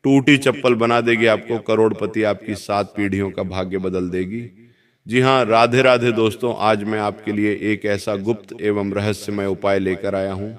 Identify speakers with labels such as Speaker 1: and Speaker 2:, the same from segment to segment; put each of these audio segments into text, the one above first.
Speaker 1: टूटी चप्पल बना देगी आपको करोड़पति, आपकी 7 पीढ़ियों का भाग्य बदल देगी। जी हाँ, राधे राधे दोस्तों, आज मैं आपके लिए एक ऐसा गुप्त एवं रहस्यमय उपाय लेकर आया हूँ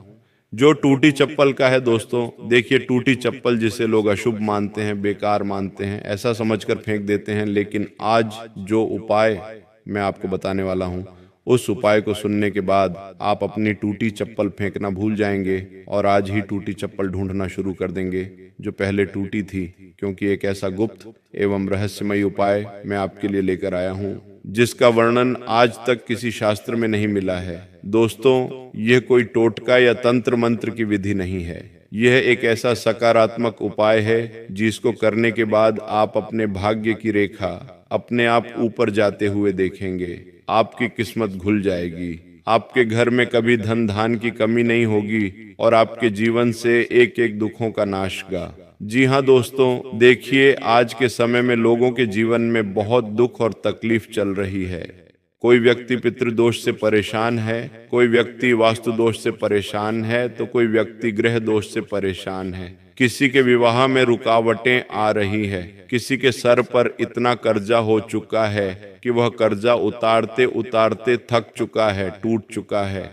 Speaker 1: जो टूटी चप्पल का है। दोस्तों देखिए, टूटी चप्पल जिसे लोग अशुभ मानते हैं, बेकार मानते हैं, ऐसा समझकर फेंक देते हैं, लेकिन आज जो उपाय मैं आपको बताने वाला हूँ, उस उपाय को सुनने के बाद आप अपनी टूटी चप्पल फेंकना भूल जाएंगे और आज ही टूटी चप्पल ढूंढना शुरू कर देंगे जो पहले टूटी थी, क्योंकि एक ऐसा गुप्त एवं रहस्यमय उपाय मैं आपके लिए लेकर आया हूँ जिसका वर्णन आज तक किसी शास्त्र में नहीं मिला है। दोस्तों, यह कोई टोटका या तंत्र मंत्र की विधि नहीं है, यह एक ऐसा सकारात्मक उपाय है जिसको करने के बाद आप अपने भाग्य की रेखा अपने आप ऊपर जाते हुए देखेंगे। आपकी किस्मत खुल जाएगी, आपके घर में कभी धन धान की कमी नहीं होगी और आपके जीवन से एक एक दुखों का नाश होगा। जी हाँ दोस्तों, देखिए आज के समय में लोगों के जीवन में बहुत दुख और तकलीफ चल रही है। कोई व्यक्ति पितृदोष से परेशान है, कोई व्यक्ति वास्तु दोष से परेशान है, तो कोई व्यक्ति ग्रह दोष से परेशान है। किसी के विवाह में रुकावटें आ रही है, किसी के सर पर इतना कर्जा हो चुका है कि वह कर्जा उतारते उतारते थक चुका है, टूट चुका है।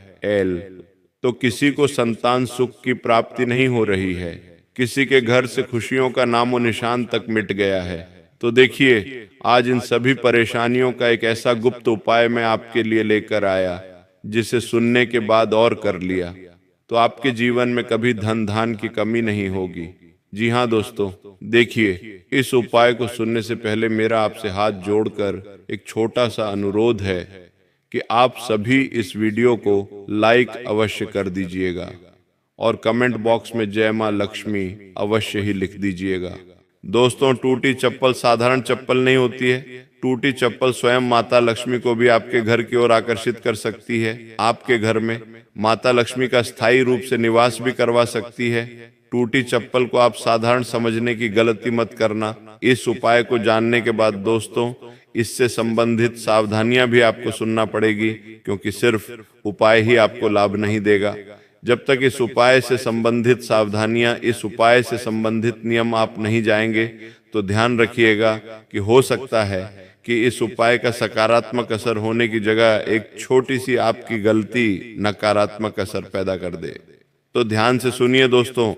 Speaker 1: तो किसी को संतान सुख की प्राप्ति नहीं हो रही है, किसी के घर से खुशियों का नामो निशान तक मिट गया है। तो देखिए, आज इन सभी परेशानियों का एक ऐसा गुप्त उपाय मैं आपके लिए लेकर आया जिसे सुनने के बाद और कर लिया तो आपके जीवन में कभी धन धान की कमी नहीं होगी। जी हाँ दोस्तों, देखिए, इस उपाय को सुनने से पहले मेरा आपसे हाथ जोड़कर एक छोटा सा अनुरोध है कि आप सभी इस वीडियो को लाइक अवश्य कर दीजिएगा और कमेंट बॉक्स में जय मां लक्ष्मी अवश्य ही लिख दीजिएगा। दोस्तों, टूटी चप्पल साधारण चप्पल नहीं होती है, टूटी चप्पल स्वयं माता लक्ष्मी को भी आपके घर की ओर आकर्षित कर सकती है, आपके घर में माता लक्ष्मी का स्थायी रूप से निवास भी करवा सकती है। टूटी चप्पल को आप साधारण समझने की गलती मत करना। इस उपाय को जानने के बाद दोस्तों, इससे संबंधित सावधानियां भी आपको सुनना पड़ेगी, क्योंकि सिर्फ उपाय ही आपको लाभ नहीं देगा। जब तक इस उपाय से संबंधित सावधानियां, इस उपाय से संबंधित नियम आप नहीं जाएंगे, तो ध्यान रखिएगा कि हो सकता है कि इस उपाय का सकारात्मक असर होने की जगह एक छोटी सी आपकी गलती नकारात्मक असर पैदा कर दे। तो ध्यान से सुनिए दोस्तों,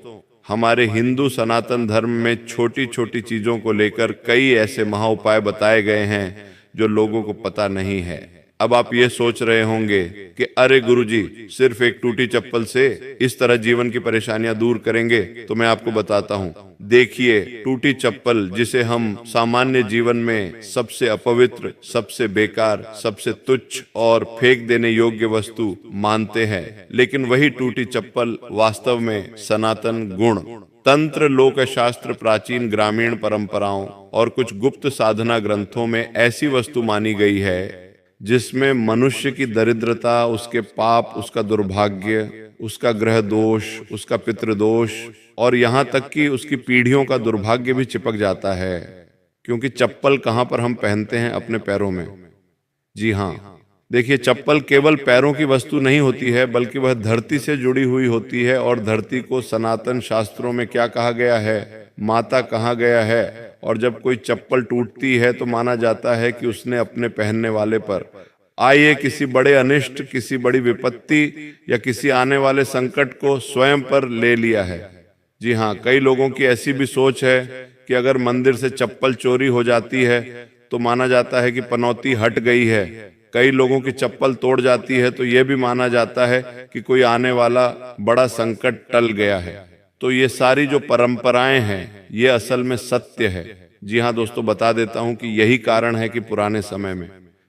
Speaker 1: हमारे हिंदू सनातन धर्म में छोटी छोटी चीजों को लेकर कई ऐसे महा उपाय बताए गए हैं जो लोगों को पता नहीं है। अब आप ये सोच रहे होंगे कि अरे गुरुजी, सिर्फ एक टूटी चप्पल से इस तरह जीवन की परेशानियां दूर करेंगे? तो मैं आपको बताता हूँ। देखिए, टूटी चप्पल जिसे हम सामान्य जीवन में सबसे अपवित्र, सबसे बेकार, सबसे तुच्छ और फेंक देने योग्य वस्तु मानते हैं, लेकिन वही टूटी चप्पल वास्तव में सनातन गुण, तंत्र, लोक शास्त्र, प्राचीन ग्रामीण परंपराओं और कुछ गुप्त साधना ग्रंथों में ऐसी वस्तु मानी गई है जिसमें मनुष्य की दरिद्रता, उसके पाप, उसका दुर्भाग्य, उसका ग्रह दोष, उसका पितृदोष और यहाँ तक कि उसकी पीढ़ियों का दुर्भाग्य भी चिपक जाता है। क्योंकि चप्पल कहाँ पर हम पहनते हैं? अपने पैरों में। जी हाँ, देखिए, चप्पल केवल पैरों की वस्तु नहीं होती है, बल्कि वह धरती से जुड़ी हुई होती है। और धरती को सनातन शास्त्रों में क्या कहा गया है? माता कहा गया है। और जब कोई चप्पल टूटती है तो माना जाता है कि उसने अपने पहनने वाले पर आए किसी बड़े अनिष्ट, किसी बड़ी विपत्ति या किसी आने वाले संकट को स्वयं पर ले लिया है। जी हाँ, कई लोगों की ऐसी भी सोच है कि अगर मंदिर से चप्पल चोरी हो जाती है तो माना जाता है कि पनौती हट गई है। कई लोगों की चप्पल तोड़ जाती है तो यह भी माना जाता है कि कोई आने वाला बड़ा संकट टल गया है। तो ये सारी जो परंपराएं हैं, ये असल में सत्य है। जी हाँ दोस्तों, बता देता हूं कि यही कारण है कि पुराने समय में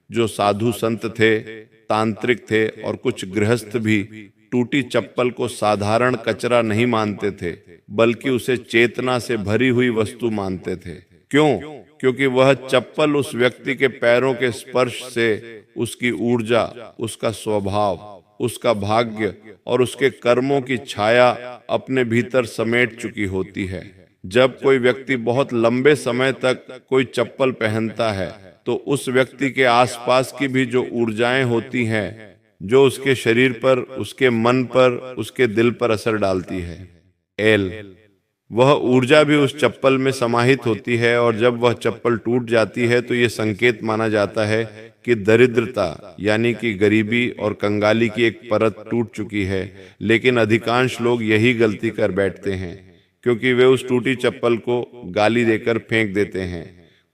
Speaker 1: जो साधु संत थे, तांत्रिक थे और कुछ गृहस्थ भी टूटी चप्पल को साधारण कचरा नहीं मानते थे, बल्कि उसे चेतना से भरी हुई वस्तु मानते थे। क्यों? क्योंकि वह चप्पल उस व्यक्ति के पैरों के स्पर्श से उसकी ऊर्जा, उसका स्वभाव, उसका भाग्य और उसके कर्मों की छाया अपने भीतर समेट चुकी होती है। जब कोई व्यक्ति बहुत लंबे समय तक कोई चप्पल पहनता है तो उस व्यक्ति के आसपास की भी जो ऊर्जाएं होती हैं, जो उसके शरीर पर, उसके मन पर, उसके दिल पर असर डालती है। वह ऊर्जा भी उस चप्पल में समाहित होती है, और जब वह चप्पल टूट जाती है तो ये संकेत माना जाता है कि दरिद्रता यानी कि गरीबी और कंगाली की एक परत टूट चुकी है। लेकिन अधिकांश लोग यही गलती कर बैठते हैं, क्योंकि वे उस टूटी चप्पल को गाली देकर फेंक देते हैं।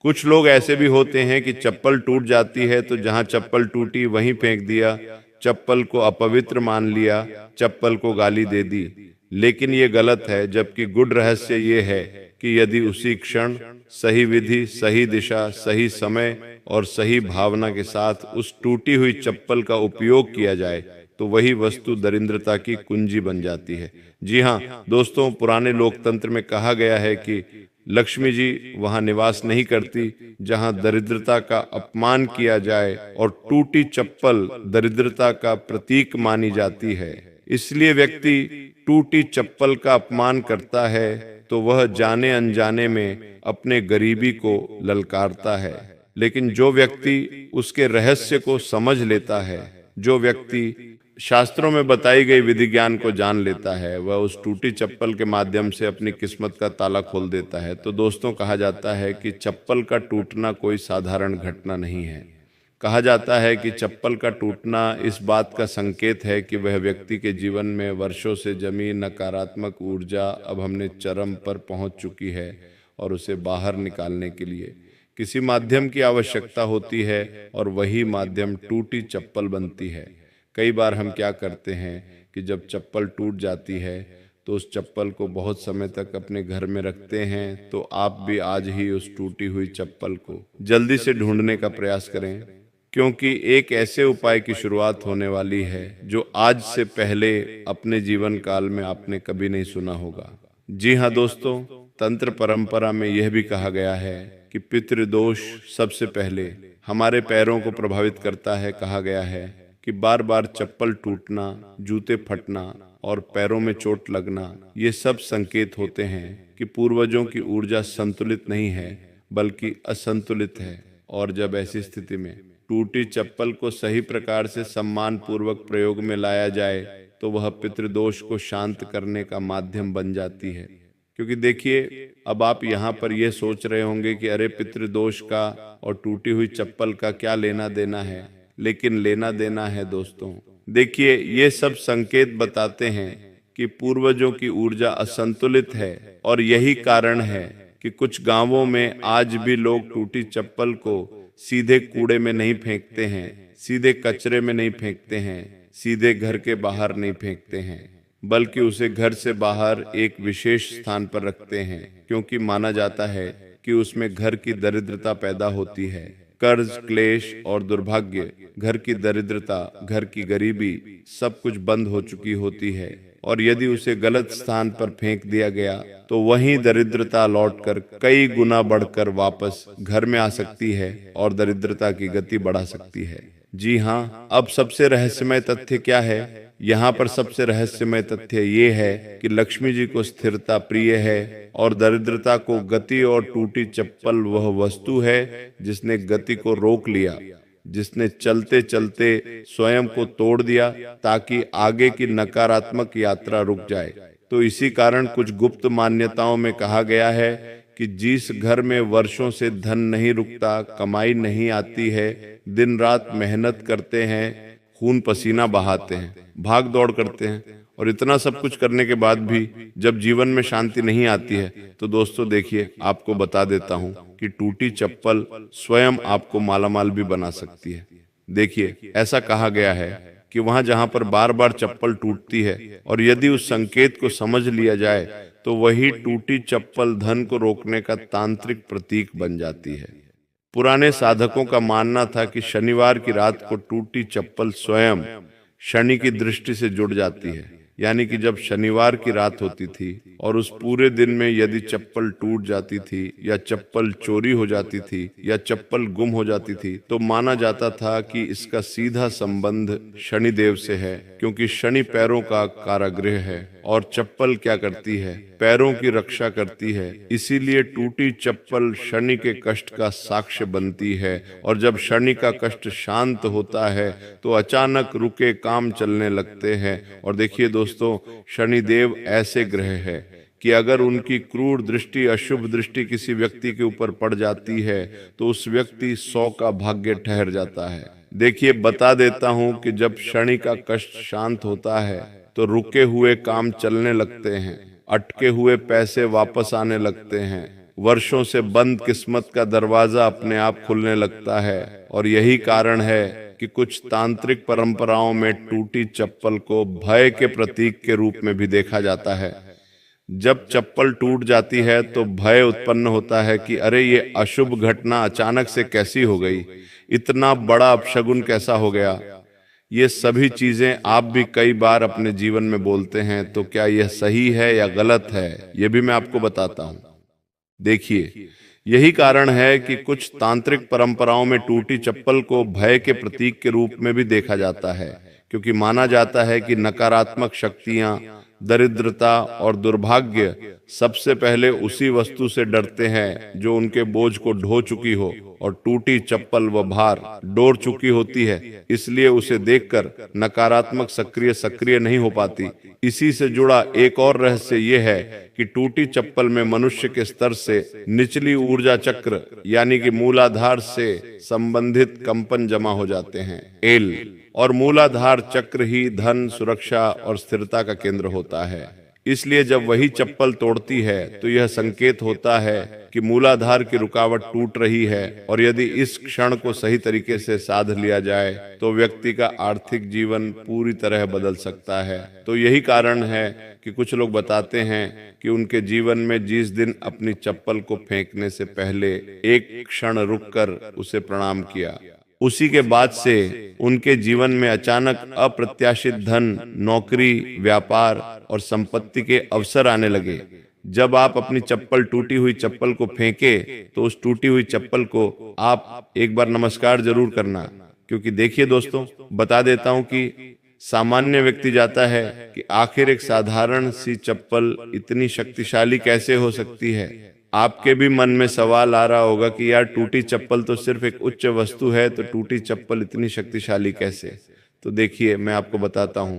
Speaker 1: कुछ लोग ऐसे भी होते हैं कि चप्पल टूट जाती है तो जहां चप्पल टूटी वहीं फेंक दिया, चप्पल को अपवित्र मान लिया, चप्पल को गाली दे दी। लेकिन ये गलत है, जबकि गुड रहस्य ये है कि यदि उसी क्षण सही विधि, सही दिशा, सही समय और सही भावना के साथ उस टूटी हुई चप्पल का उपयोग किया जाए तो वही वस्तु दरिद्रता की कुंजी बन जाती है। जी हाँ दोस्तों, पुराने लोकतंत्र में कहा गया है कि लक्ष्मी जी वहां निवास नहीं करती जहां दरिद्रता का अपमान किया जाए, और टूटी चप्पल दरिद्रता का प्रतीक मानी जाती है। इसलिए व्यक्ति टूटी चप्पल का अपमान करता है तो वह जाने अनजाने में अपने गरीबी को ललकारता है। लेकिन जो व्यक्ति उसके रहस्य को समझ लेता है, जो व्यक्ति शास्त्रों में बताई गई विधि ज्ञान को जान लेता है, वह उस टूटी चप्पल के माध्यम से अपनी किस्मत का ताला खोल देता है। तो दोस्तों, कहा जाता है कि चप्पल का टूटना कोई साधारण घटना नहीं है। कहा जाता है कि चप्पल का टूटना इस बात का संकेत है कि वह व्यक्ति के जीवन में वर्षों से जमी नकारात्मक ऊर्जा अब हमने चरम पर पहुंच चुकी है, और उसे बाहर निकालने के लिए किसी माध्यम की आवश्यकता होती है, और वही माध्यम टूटी चप्पल बनती है। कई बार हम क्या करते हैं कि जब चप्पल टूट जाती है तो उस चप्पल को बहुत समय तक अपने घर में रखते हैं। तो आप भी आज ही उस टूटी हुई चप्पल को जल्दी से ढूंढने का प्रयास करें, क्योंकि एक ऐसे उपाय की शुरुआत होने वाली है जो आज से पहले अपने जीवन काल में आपने कभी नहीं सुना होगा। जी हाँ दोस्तों, तंत्र परंपरा में यह भी कहा गया है कि पितृदोष सबसे पहले हमारे पैरों को प्रभावित करता है। कहा गया है कि बार बार चप्पल टूटना, जूते फटना और पैरों में चोट लगना, ये सब संकेत होते हैं कि पूर्वजों की ऊर्जा संतुलित नहीं है बल्कि असंतुलित है। और जब ऐसी स्थिति में टूटी चप्पल को सही प्रकार से सम्मान पूर्वक प्रयोग में लाया जाए तो वह पितृदोष को शांत करने का माध्यम बन जाती है। क्योंकि देखिए, अब आप यहाँ पर यह सोच रहे होंगे कि अरे पितृदोष का और टूटी हुई चप्पल का क्या लेना देना है, लेकिन लेना देना है दोस्तों। देखिए, ये सब संकेत बताते हैं कि पूर्वजों की ऊर्जा असंतुलित है, और यही कारण है कि कुछ गांवों में आज भी लोग टूटी चप्पल को सीधे कूड़े में नहीं फेंकते हैं, सीधे कचरे में नहीं फेंकते हैं, सीधे घर के बाहर नहीं फेंकते हैं, बल्कि उसे घर से बाहर एक विशेष स्थान पर रखते हैं, क्योंकि माना जाता है कि उसमें घर की दरिद्रता पैदा होती है। कर्ज, क्लेश और दुर्भाग्य, घर की दरिद्रता, घर की गरीबी, सब कुछ बंद हो चुकी होती है, और यदि उसे गलत स्थान पर फेंक दिया गया तो वही दरिद्रता लौटकर कई गुना बढ़कर वापस घर में आ सकती है और दरिद्रता की गति बढ़ा सकती है। जी हाँ, अब सबसे रहस्यमय तथ्य क्या है? यहाँ पर सबसे रहस्यमय तथ्य ये है कि लक्ष्मी जी को स्थिरता प्रिय है, और दरिद्रता को गति, और टूटी चप्पल वह वस्तु है जिसने गति को रोक लिया, जिसने चलते चलते स्वयं को तोड़ दिया ताकि आगे की नकारात्मक यात्रा रुक जाए। तो इसी कारण कुछ गुप्त मान्यताओं में कहा गया है कि जिस घर में वर्षों से धन नहीं रुकता, कमाई नहीं आती है, दिन रात मेहनत करते हैं, खून पसीना बहाते हैं, भाग दौड़ करते हैं, और इतना सब कुछ करने के बाद भी जब जीवन में शांति नहीं आती है, तो दोस्तों देखिए, आपको बता देता हूं कि टूटी चप्पल स्वयं आपको मालामाल भी बना सकती है। देखिए, ऐसा कहा गया है कि वहां जहां पर बार बार चप्पल टूटती है, और यदि उस संकेत को समझ लिया जाए तो वही टूटी चप्पल धन को रोकने का तांत्रिक प्रतीक बन जाती है। पुराने साधकों का मानना था कि शनिवार की रात को टूटी चप्पल स्वयं शनि की दृष्टि से जुड़ जाती है। यानी कि जब शनिवार की रात होती थी और उस पूरे दिन में यदि चप्पल टूट जाती थी, या चप्पल चोरी हो जाती थी, या चप्पल गुम हो जाती थी, तो माना जाता था कि इसका सीधा संबंध शनिदेव से है, क्योंकि शनि पैरों का कारागृह है और चप्पल क्या करती है? पैरों की रक्षा करती है। इसीलिए टूटी चप्पल शनि के कष्ट का साक्ष्य बनती है, और जब शनि का कष्ट शांत होता है तो अचानक रुके काम चलने लगते हैं। और देखिए दोस्तों, शनिदेव ऐसे ग्रह है कि अगर उनकी क्रूर दृष्टि, अशुभ दृष्टि किसी व्यक्ति के ऊपर पड़ जाती है तो उस व्यक्ति 100 का भाग्य ठहर जाता है। देखिए, बता देता हूं कि जब शनि का कष्ट शांत होता है तो रुके हुए काम चलने लगते हैं, अटके हुए पैसे वापस आने लगते हैं, वर्षों से बंद किस्मत का दरवाजा अपने आप खुलने लगता है। और यही कारण है कि कुछ तांत्रिक परंपराओं में टूटी चप्पल को भय के प्रतीक के रूप में भी देखा जाता है। जब चप्पल टूट जाती है तो भय उत्पन्न होता है कि अरे ये अशुभ घटना अचानक से कैसी हो गई, इतना बड़ा अपशगुन कैसा हो गया। ये सभी चीजें आप भी कई बार अपने जीवन में बोलते हैं, तो क्या यह सही है या गलत है, यह भी मैं आपको बताता हूं। देखिए, यही कारण है कि कुछ तांत्रिक परंपराओं में टूटी चप्पल को भय के प्रतीक के रूप में भी देखा जाता है, क्योंकि माना जाता है कि नकारात्मक शक्तियां, दरिद्रता और दुर्भाग्य सबसे पहले उसी वस्तु से डरते हैं जो उनके बोझ को ढो चुकी हो और टूटी चप्पल व भार डोर चुकी होती है, इसलिए उसे देखकर नकारात्मक सक्रिय नहीं हो पाती। इसी से जुड़ा एक और रहस्य ये है कि टूटी चप्पल में मनुष्य के स्तर से निचली ऊर्जा चक्र यानी कि मूलाधार से संबंधित कंपन जमा हो जाते हैं, एल, और मूलाधार चक्र ही धन, सुरक्षा और स्थिरता का केंद्र होता है। इसलिए जब वही चप्पल तोड़ती है तो यह संकेत होता है कि मूलाधार की रुकावट टूट रही है, और यदि इस क्षण को सही तरीके से साध लिया जाए तो व्यक्ति का आर्थिक जीवन पूरी तरह बदल सकता है। तो यही कारण है कि कुछ लोग बताते हैं कि उनके जीवन में जिस दिन अपनी चप्पल को फेंकने से पहले एक क्षण रुककर उसे प्रणाम किया, उसी के बाद से उनके जीवन में अचानक अप्रत्याशित धन, नौकरी, व्यापार और संपत्ति के अवसर आने लगे। जब आप अपनी टूटी हुई चप्पल को फेंके तो उस टूटी हुई चप्पल को आप एक बार नमस्कार जरूर करना, क्योंकि देखिए दोस्तों, बता देता हूं कि सामान्य व्यक्ति जाता है कि आखिर एक साधारण सी चप्पल इतनी शक्तिशाली कैसे हो सकती है। आपके भी मन में सवाल आ रहा होगा कि यार, टूटी चप्पल तो सिर्फ एक उच्च वस्तु है, तो टूटी चप्पल इतनी शक्तिशाली कैसे। तो देखिए, मैं आपको बताता हूं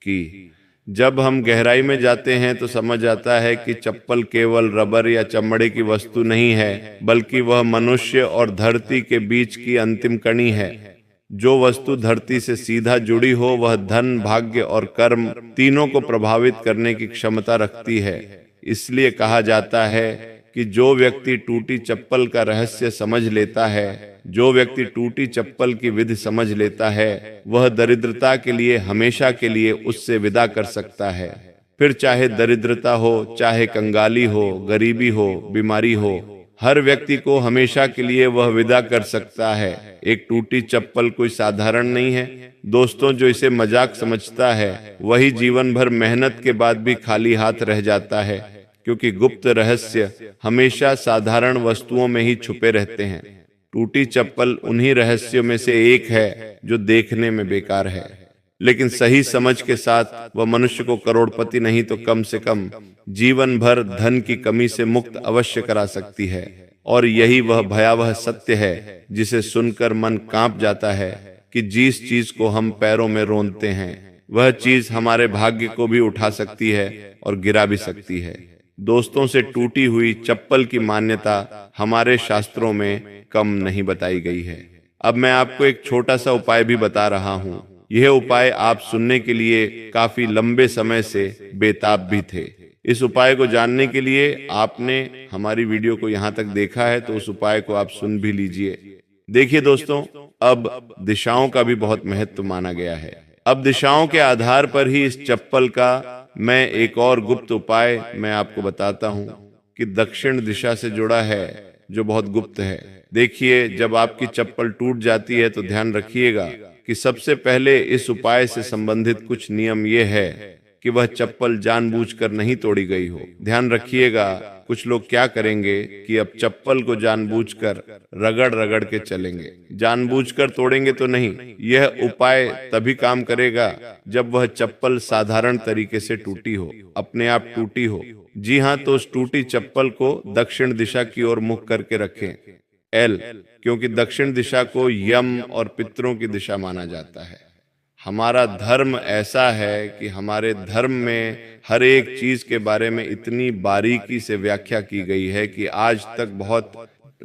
Speaker 1: कि जब हम गहराई में जाते हैं तो समझ आता है कि चप्पल केवल रबर या चमड़े की वस्तु नहीं है, बल्कि वह मनुष्य और धरती के बीच की अंतिम कड़ी है। जो वस्तु धरती से सीधा जुड़ी हो वह धन, भाग्य और कर्म तीनों को प्रभावित करने की क्षमता रखती है। इसलिए कहा जाता है कि जो व्यक्ति टूटी चप्पल का रहस्य समझ लेता है, जो व्यक्ति टूटी चप्पल की विधि समझ लेता है, वह दरिद्रता के लिए हमेशा के लिए उससे विदा कर सकता है। फिर चाहे दरिद्रता हो, चाहे कंगाली हो, गरीबी हो, बीमारी हो, हर व्यक्ति को हमेशा के लिए वह विदा कर सकता है। एक टूटी चप्पल कोई साधारण नहीं है दोस्तों। जो इसे मजाक समझता है वही जीवन भर मेहनत के बाद भी खाली हाथ रह जाता है, क्योंकि गुप्त रहस्य हमेशा साधारण वस्तुओं में ही छुपे रहते हैं। टूटी चप्पल उन्हीं रहस्यों में से एक है जो देखने में बेकार है, लेकिन सही समझ के साथ वह मनुष्य को करोड़पति नहीं तो कम से कम जीवन भर धन की कमी से मुक्त अवश्य करा सकती है। और यही वह भयावह सत्य है जिसे सुनकर मन कांप जाता है कि जिस चीज को हम पैरों में रोंदते हैं वह चीज हमारे भाग्य को भी उठा सकती है और गिरा भी सकती है। दोस्तों, से टूटी हुई चप्पल की मान्यता हमारे शास्त्रों में कम नहीं बताई गई है। अब मैं आपको एक छोटा सा उपाय भी बता रहा हूँ। यह उपाय आप सुनने के लिए काफी लंबे समय से बेताब भी थे। इस उपाय को जानने के लिए आपने हमारी वीडियो को यहाँ तक देखा है, तो उस उपाय को आप सुन भी लीजिए। देखिए दोस्तों, अब दिशाओं का भी बहुत महत्व माना गया है। अब दिशाओं के आधार पर ही इस चप्पल का मैं एक और गुप्त उपाय मैं आपको बताता हूं कि दक्षिण दिशा से जुड़ा है, जो बहुत गुप्त है। देखिए, जब आपकी चप्पल टूट जाती है तो ध्यान रखिएगा कि सबसे पहले इस उपाय से संबंधित कुछ नियम ये है कि वह चप्पल जानबूझकर नहीं तोड़ी गई हो। ध्यान रखिएगा, कुछ लोग क्या करेंगे कि अब चप्पल को जानबूझकर रगड़ रगड़ के चलेंगे, जानबूझकर तोड़ेंगे तो नहीं। यह उपाय तभी काम करेगा जब वह चप्पल साधारण तरीके से टूटी हो, अपने आप टूटी हो। जी हाँ, तो उस टूटी चप्पल को दक्षिण दिशा की ओर मुख करके रखें, एल, क्योंकि दक्षिण दिशा को यम और पितरों की दिशा माना जाता है। हमारा धर्म ऐसा है कि हमारे धर्म में हर एक चीज के बारे में इतनी बारीकी से व्याख्या की गई है कि आज तक बहुत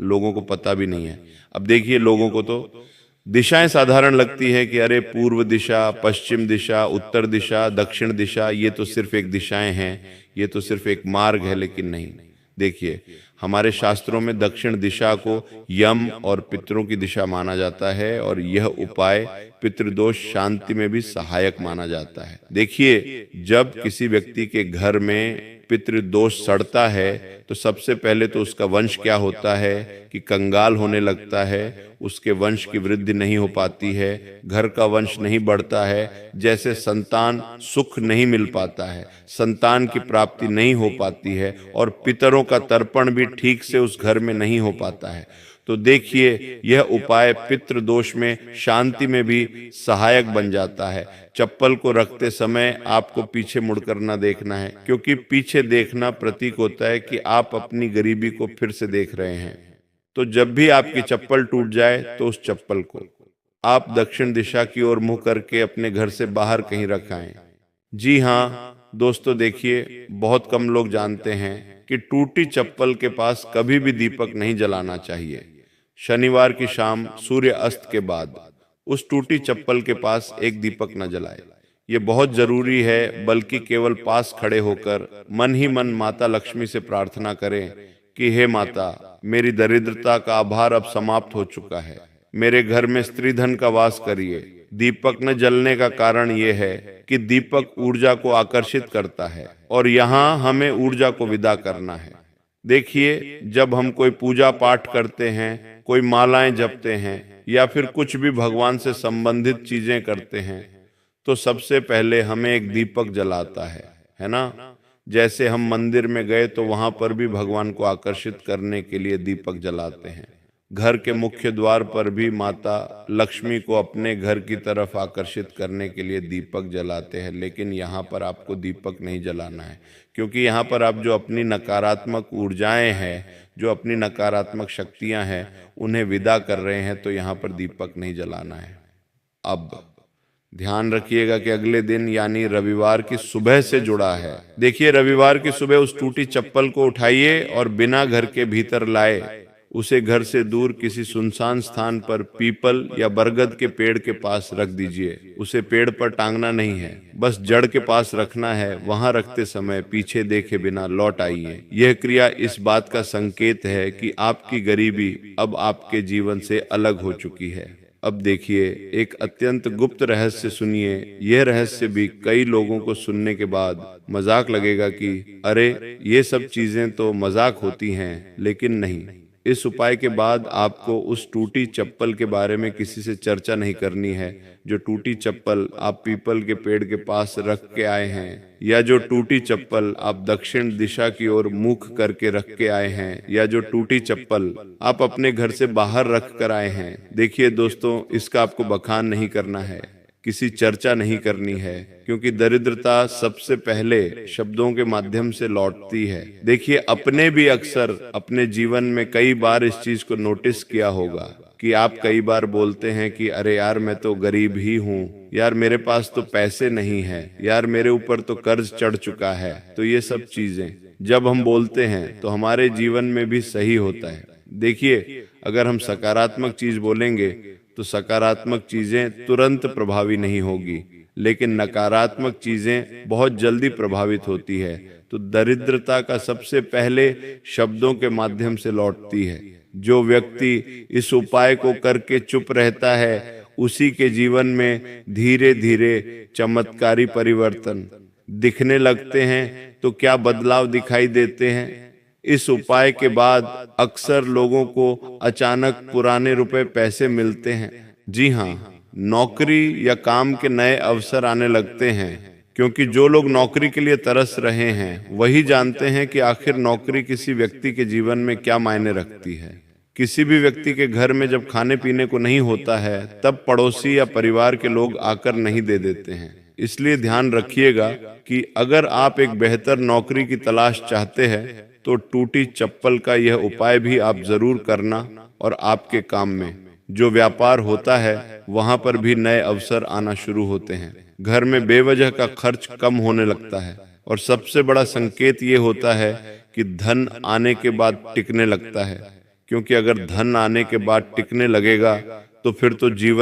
Speaker 1: लोगों को पता भी नहीं है। अब देखिए, लोगों को तो दिशाएं साधारण लगती है कि अरे पूर्व दिशा, पश्चिम दिशा, उत्तर दिशा, दक्षिण दिशा, ये तो सिर्फ एक दिशाएं हैं, ये तो सिर्फ एक मार्ग है। लेकिन नहीं, देखिए हमारे शास्त्रों में दक्षिण दिशा को यम और पितरों की दिशा माना जाता है और यह उपाय पितृदोष शांति में भी सहायक माना जाता है। देखिए, जब किसी व्यक्ति के घर में पितृदोष सड़ता है तो सबसे पहले तो उसका वंश क्या होता है कि कंगाल होने लगता है, उसके वंश की वृद्धि नहीं हो पाती है, घर का वंश नहीं बढ़ता है, जैसे संतान सुख नहीं मिल पाता है, संतान की प्राप्ति नहीं हो पाती है और पितरों का तर्पण भी ठीक से उस घर में नहीं हो पाता है। तो देखिए, यह उपाय पितृ दोष में शांति में भी सहायक बन जाता है। चप्पल को रखते समय आपको पीछे मुड़कर न देखना है, क्योंकि पीछे देखना प्रतीक होता है कि आप अपनी गरीबी को फिर से देख रहे हैं। तो जब भी आपकी चप्पल टूट जाए तो उस चप्पल को आप दक्षिण दिशा की ओर मुंह करके अपने घर से बाहर कहीं रखाएं। जी हाँ दोस्तों, देखिए बहुत कम लोग जानते हैं कि टूटी चप्पल के पास कभी भी दीपक नहीं जलाना चाहिए। शनिवार की शाम सूर्य अस्त के बाद उस टूटी चप्पल के पास एक दीपक न जलाए। ये बहुत जरूरी है, बल्कि केवल पास खड़े होकर मन ही मन माता लक्ष्मी से प्रार्थना करें कि हे माता, मेरी दरिद्रता का आभार अब समाप्त हो चुका है, मेरे घर में स्त्री धन का वास करिए। दीपक न जलने का कारण ये है कि दीपक ऊर्जा को आकर्षित करता है और यहाँ हमें ऊर्जा को विदा करना है। देखिए, जब हम कोई पूजा पाठ करते हैं, कोई मालाएं जपते हैं या फिर कुछ भी भगवान से संबंधित चीजें करते हैं, तो सबसे पहले हमें एक दीपक जलाता है ना। जैसे हम मंदिर में गए तो वहां पर भी भगवान को आकर्षित करने के लिए दीपक जलाते हैं। घर के मुख्य द्वार पर भी माता लक्ष्मी को अपने घर की तरफ आकर्षित करने के लिए दीपक जलाते हैं। लेकिन यहाँ पर आपको दीपक नहीं जलाना है, क्योंकि यहाँ पर आप जो अपनी नकारात्मक ऊर्जाएं हैं, जो अपनी नकारात्मक शक्तियां हैं, उन्हें विदा कर रहे हैं, तो यहाँ पर दीपक नहीं जलाना है। अब ध्यान रखिएगा कि अगले दिन यानी रविवार की सुबह से जुड़ा है। देखिए, रविवार की सुबह उस टूटी चप्पल को उठाइए और बिना घर के भीतर लाए उसे घर से दूर किसी सुनसान स्थान पर पीपल या बरगद के पेड़ के पास रख दीजिए। उसे पेड़ पर टांगना नहीं है, बस जड़ के पास रखना है। वहां रखते समय पीछे देखे बिना लौट आइए। यह क्रिया इस बात का संकेत है कि आपकी गरीबी अब आपके जीवन से अलग हो चुकी है। अब देखिए, एक अत्यंत गुप्त रहस्य सुनिए। यह रहस्य भी कई लोगों को सुनने के बाद मजाक लगेगा कि अरे ये सब चीजें तो मजाक होती हैं, लेकिन नहीं। इस उपाय के बाद आपको उस टूटी चप्पल के बारे में किसी से चर्चा नहीं करनी है। जो टूटी चप्पल आप पीपल के पेड़ के पास रख के आए हैं, या जो टूटी चप्पल आप दक्षिण दिशा की ओर मुख करके रख के आए हैं, या जो टूटी चप्पल आप अपने घर से बाहर रख कर आए हैं, देखिए दोस्तों, इसका आपको बखान नहीं करना है, किसी चर्चा नहीं करनी है, क्योंकि दरिद्रता सबसे पहले शब्दों के माध्यम से लौटती है। देखिए, अपने भी अक्सर अपने जीवन में कई बार इस चीज को नोटिस किया होगा कि आप कई बार बोलते हैं कि अरे यार, मैं तो गरीब ही हूँ, यार मेरे पास तो पैसे नहीं है, यार मेरे ऊपर तो कर्ज चढ़ चुका है। तो ये सब चीजें जब हम बोलते हैं तो हमारे जीवन में भी सही होता है। देखिए, अगर हम सकारात्मक चीज बोलेंगे तो सकारात्मक चीजें तुरंत प्रभावी नहीं होगी, लेकिन नकारात्मक चीजें बहुत जल्दी प्रभावित होती है। तो दरिद्रता का सबसे पहले शब्दों के माध्यम से लौटती है। जो व्यक्ति इस उपाय को करके चुप रहता है, उसी के जीवन में धीरे धीरे चमत्कारी परिवर्तन दिखने लगते हैं। तो क्या बदलाव दिखाई देते हैं? इस उपाय के बाद अक्सर लोगों को अचानक पुराने रुपए पैसे मिलते हैं। जी हाँ, नौकरी या काम के नए अवसर आने लगते हैं, क्योंकि जो लोग नौकरी के लिए तरस रहे हैं वही जानते हैं कि आखिर नौकरी किसी व्यक्ति के जीवन में क्या मायने रखती है। किसी भी व्यक्ति के घर में जब खाने पीने को नहीं होता है, तब पड़ोसी या परिवार के लोग आकर नहीं दे देते हैं। इसलिए ध्यान रखिएगा कि अगर आप एक बेहतर नौकरी की तलाश चाहते हैं तो टूटी चप्पल का यह उपाय भी आप जरूर करना और आपके काम में जो व्यापार होता है वहां पर भी नए अवसर आना शुरू होते हैं। घर में बेवजह का खर्च कम होने लगता है। और सबसे बड़ा संकेत ये होता है कि धन आने के बाद टिकने लगता है, क्योंकि अगर धन आने के बाद टिकने लगेगा तो फिर तो जीवन